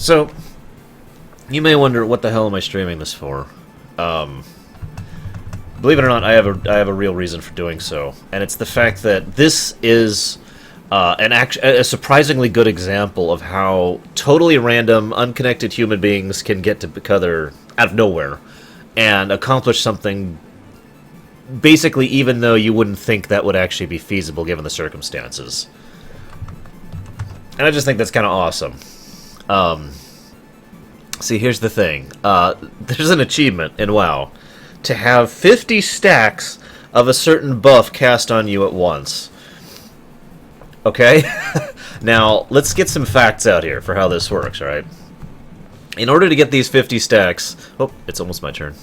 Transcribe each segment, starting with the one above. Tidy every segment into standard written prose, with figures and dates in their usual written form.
So, you may wonder, what the hell am I streaming this for? Believe it or not, I have a real reason for doing so, and it's the fact that this is a surprisingly good example of how totally random, unconnected human beings can get together out of nowhere and accomplish something. Basically, even though you wouldn't think that would actually be feasible given the circumstances. And I just think that's kind of awesome. See, here's the thing. There's an achievement in WoW to have 50 stacks of a certain buff cast on you at once. Okay? Now, let's get some facts out here for how this works, alright? In order to get these 50 stacks... Oh, it's almost my turn.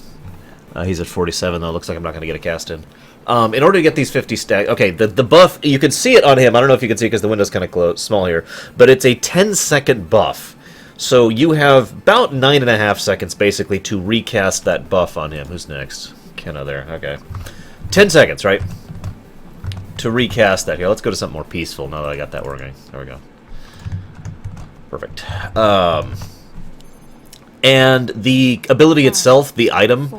He's at 47, though. Looks like I'm not going to get a cast in. In order to get these 50 stacks... Okay, the buff... You can see it on him. I don't know if you can see it because the window's kind of small here. But it's a 10-second buff. So you have about 9.5 seconds, basically, to recast that buff on him. Who's next? Kenna there. Okay. 10 seconds, right? To recast that. Here, let's go to something more peaceful now that I got that working. There we go. Perfect. And the ability itself, the item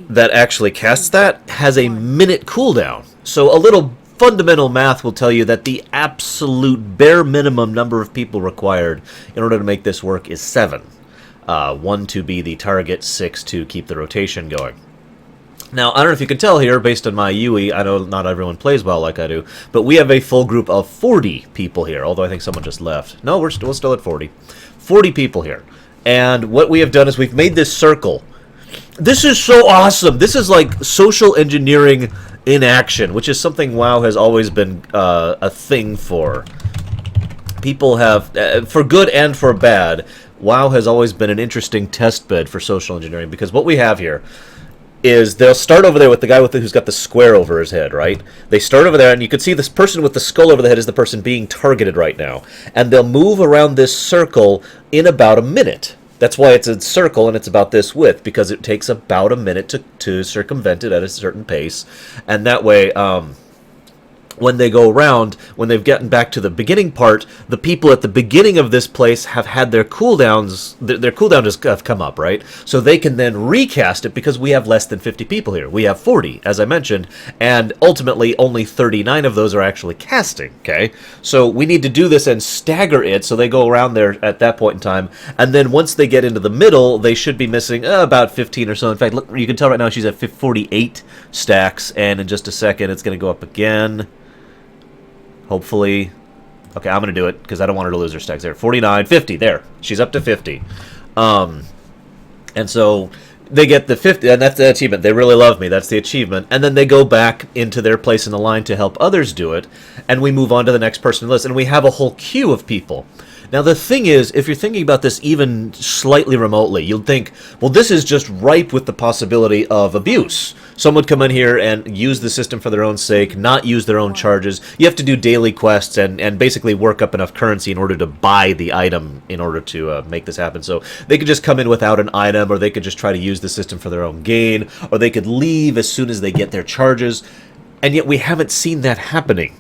that actually casts that, has a minute cooldown. So a little fundamental math will tell you that the absolute bare minimum number of people required in order to make this work is 7. 1 to be the target, 6 to keep the rotation going. Now, I don't know if you can tell here, based on my UE, I know not everyone plays WoW like I do, but we have a full group of 40 people here, although I think someone just left. No, we're still at 40. 40 people here. And what we have done is we've made this circle. This is so awesome! This is like social engineering in action, which is something WoW has always been a thing for. People have, for good and for bad, WoW has always been an interesting test bed for social engineering, because what we have here is they'll start over there with the guy who's got the square over his head, right? They start over there, and you can see this person with the skull over the head is the person being targeted right now. And they'll move around this circle in about a minute. That's why it's a circle, and it's about this width, because it takes about a minute to circumvent it at a certain pace. And that way, when they go around, when they've gotten back to the beginning part, the people at the beginning of this place have had their cooldowns, their cooldown has come up, right? So they can then recast it, because we have less than 50 people here. We have 40, as I mentioned, and ultimately only 39 of those are actually casting, okay? So we need to do this and stagger it, so they go around there at that point in time, and then once they get into the middle, they should be missing about 15 or so. In fact, look, you can tell right now she's at 48 stacks, and in just a second it's going to go up again. Hopefully. Okay, I'm going to do it, because I don't want her to lose her stacks there. 49, 50, there. She's up to 50. And so they get the 50, and that's the achievement. They really love me. That's the achievement. And then they go back into their place in the line to help others do it, and we move on to the next person on the list, and we have a whole queue of people. Now, the thing is, if you're thinking about this even slightly remotely, you'll think, well, this is just ripe with the possibility of abuse. Someone would come in here and use the system for their own sake, not use their own charges. You have to do daily quests and basically work up enough currency in order to buy the item in order to make this happen. So they could just come in without an item, or they could just try to use the system for their own gain, or they could leave as soon as they get their charges. And yet we haven't seen that happening.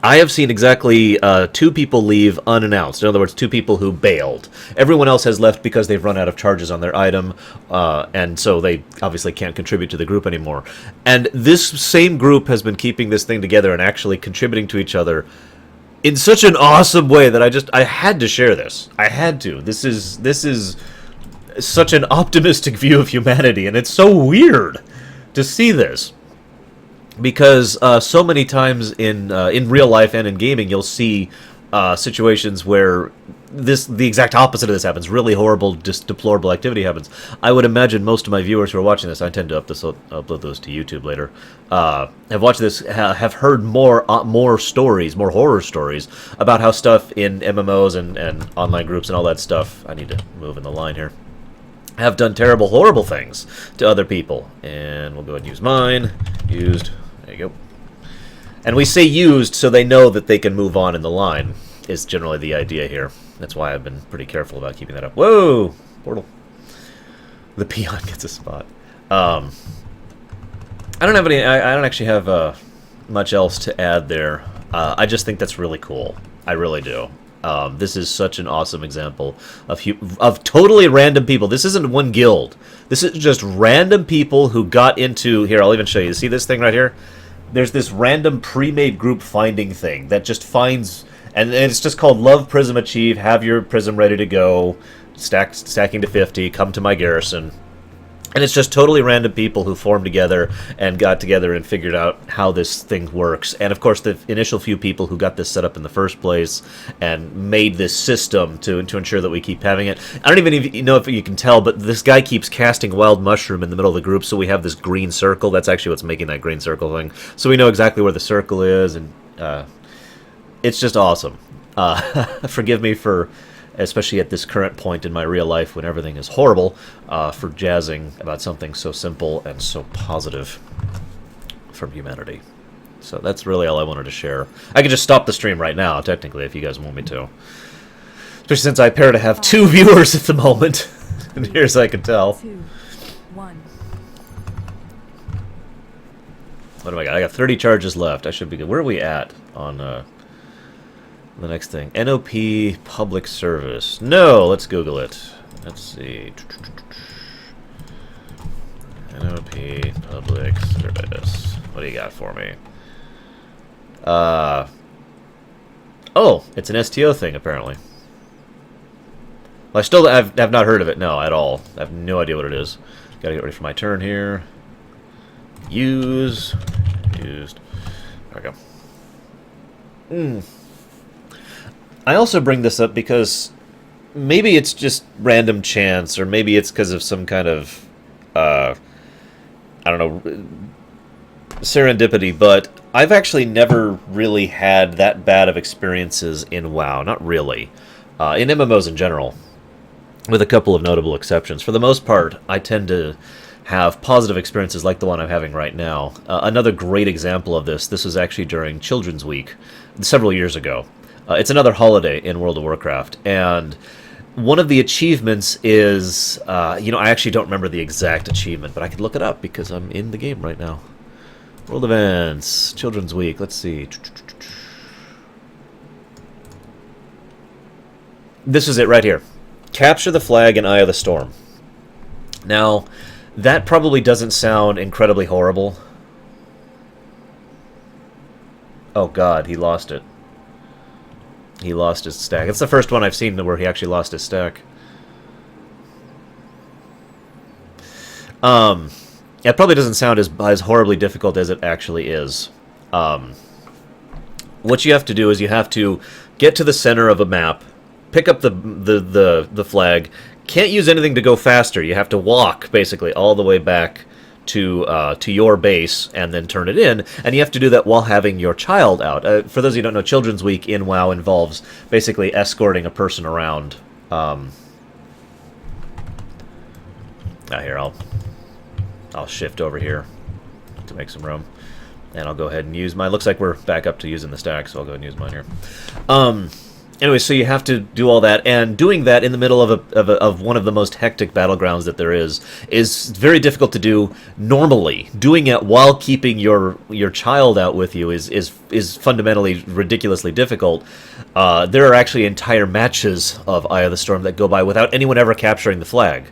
I have seen exactly 2 people leave unannounced. In other words, 2 people who bailed. Everyone else has left because they've run out of charges on their item, and so they obviously can't contribute to the group anymore. And this same group has been keeping this thing together and actually contributing to each other in such an awesome way that I had to share this. I had to. This is such an optimistic view of humanity, and it's so weird to see this. Because so many times in real life and in gaming, you'll see situations where the exact opposite of this happens. Really horrible, just deplorable activity happens. I would imagine most of my viewers who are watching this, I tend to upload those to YouTube later, have watched this, have heard more stories, more horror stories about how stuff in MMOs and online groups and all that stuff. I need to move in the line here. Have done terrible, horrible things to other people. And we'll go ahead and use mine. Used. There you go. And we say used so they know that they can move on in the line, is generally the idea here. That's why I've been pretty careful about keeping that up. Whoa! Portal. The peon gets a spot. I don't have any... I don't actually have much else to add there. I just think that's really cool. I really do. This is such an awesome example of totally random people. This isn't one guild. This is just random people who got into... Here, I'll even show you. See this thing right here? There's this random pre-made group finding thing that just finds... And it's just called Love Prism Achieve. Have your prism ready to go. Stacking to 50. Come to my garrison. And it's just totally random people who formed together and got together and figured out how this thing works. And of course, the initial few people who got this set up in the first place and made this system to ensure that we keep having it. I don't even know if you can tell, but this guy keeps casting Wild Mushroom in the middle of the group, so we have this green circle. That's actually what's making that green circle thing. So we know exactly where the circle is, and it's just awesome. Forgive me for... especially at this current point in my real life when everything is horrible, for jazzing about something so simple and so positive from humanity. So that's really all I wanted to share. I could just stop the stream right now, technically, if you guys want me to. Especially since I appear to have 2 viewers at the moment, and here's I can tell. 2, 1. What do I got? I got 30 charges left. I should be good. Where are we at on... the next thing, NOP public service. No, let's Google it. Let's see. NOP public service. What do you got for me? Oh, it's an STO thing apparently. Well, I still have not heard of it. No, at all. I have no idea what it is. Got to get ready for my turn here. Used. There we go. I also bring this up because maybe it's just random chance, or maybe it's because of some kind of, I don't know, serendipity, but I've actually never really had that bad of experiences in WoW. Not really. In MMOs in general, with a couple of notable exceptions. For the most part, I tend to have positive experiences like the one I'm having right now. Another great example of this was actually during Children's Week, several years ago. It's another holiday in World of Warcraft, and one of the achievements is, I actually don't remember the exact achievement, but I could look it up because I'm in the game right now. World Events, Children's Week, let's see. This is it right here. Capture the flag in Eye of the Storm. Now, that probably doesn't sound incredibly horrible. Oh god, he lost it. He lost his stack. It's the first one I've seen where he actually lost his stack. It probably doesn't sound as horribly difficult as it actually is. What you have to do is you have to get to the center of a map, pick up the flag. Can't use anything to go faster. You have to walk basically all the way back to your base and then turn it in, and you have to do that while having your child out. For those of you who don't know, Children's Week in WoW involves basically escorting a person around. Here, I'll shift over here to make some room, and I'll go ahead and use mine. Looks like we're back up to using the stack, so I'll go ahead and use mine here. Anyway, so you have to do all that, and doing that in the middle of one of the most hectic battlegrounds that there is very difficult to do normally. Doing it while keeping your child out with you is fundamentally ridiculously difficult. There are actually entire matches of Eye of the Storm that go by without anyone ever capturing the flag.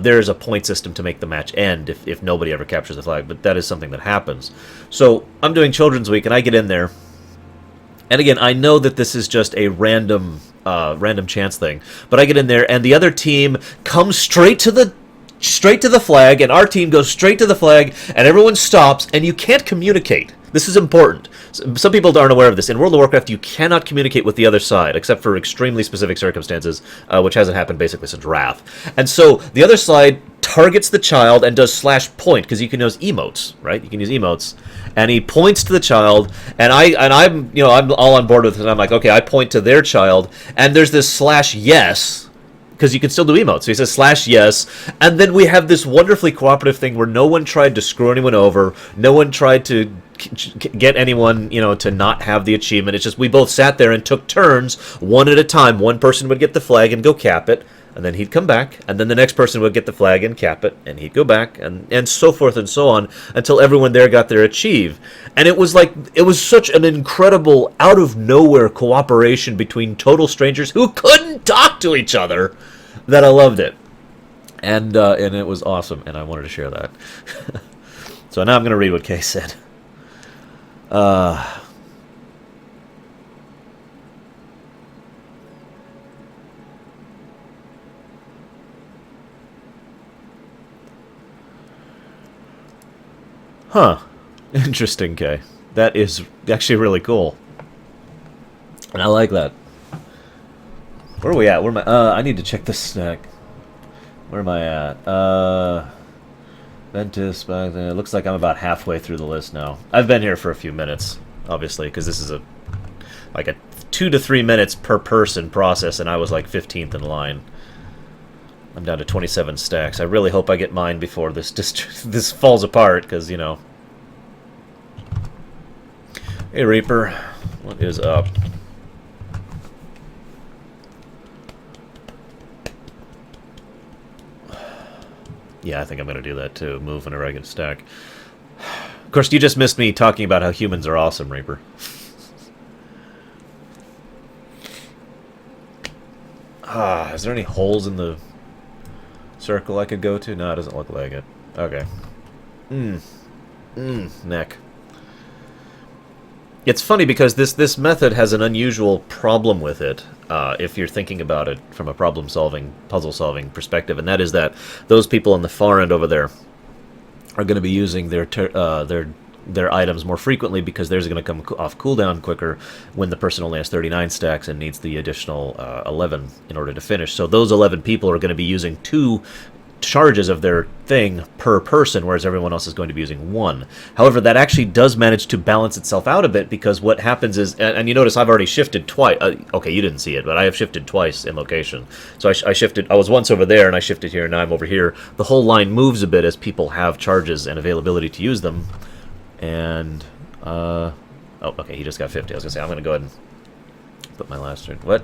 There's a point system to make the match end if nobody ever captures the flag, but that is something that happens. So I'm doing Children's Week, and I get in there. And again, I know that this is just a random chance thing, but I get in there, and the other team comes straight to the flag, and our team goes straight to the flag, and everyone stops, and you can't communicate. This is important. Some people aren't aware of this. In World of Warcraft, you cannot communicate with the other side, except for extremely specific circumstances, which hasn't happened basically since Wrath. And so the other side targets the child and does /point, because you can use emotes, right? You can use emotes. And he points to the child, and I'm all on board with it. And I'm like, okay, I point to their child, and there's this /yes, because you can still do emotes. So he says /yes, and then we have this wonderfully cooperative thing where no one tried to screw anyone over, no one tried to get anyone, to not have the achievement. It's just we both sat there and took turns, one at a time. One person would get the flag and go cap it, and then he'd come back, and then the next person would get the flag and cap it, and he'd go back, and so forth and so on, until everyone there got their achieve. And it was such an incredible, out-of-nowhere cooperation between total strangers who couldn't talk to each other that I loved it. And it was awesome, and I wanted to share that. So now I'm going to read what Kay said. Huh. Interesting, Kay. That is actually really cool. And I like that. Where are we at? Where am I? I need to check this snack. Where am I at? Ventus, back there. It looks like I'm about halfway through the list now. I've been here for a few minutes, obviously, because this is a 2 to 3 minutes per person process, and I was like 15th in line. I'm down to 27 stacks. I really hope I get mine before this this falls apart, because, Hey, Reaper. What is up? Yeah, I think I'm going to do that, too. Move in a regular stack. Of course, you just missed me talking about how humans are awesome, Reaper. Is there any holes in the circle I could go to? No, it doesn't look like it. Okay. Neck. It's funny because this method has an unusual problem with it, if you're thinking about it from a problem-solving, puzzle-solving perspective, and that is that those people on the far end over there are going to be using their items more frequently because theirs are going to come off cooldown quicker when the person only has 39 stacks and needs the additional 11 in order to finish. So those 11 people are going to be using 2 charges of their thing per person, whereas everyone else is going to be using 1. However, that actually does manage to balance itself out a bit, because what happens is, and you notice I've already shifted twice. Okay, you didn't see it, but I have shifted twice in location. So I shifted. I was once over there, and I shifted here, and now I'm over here. The whole line moves a bit as people have charges and availability to use them. And oh, okay, he just got 50. I was gonna say I'm gonna go ahead and put my last turn. What?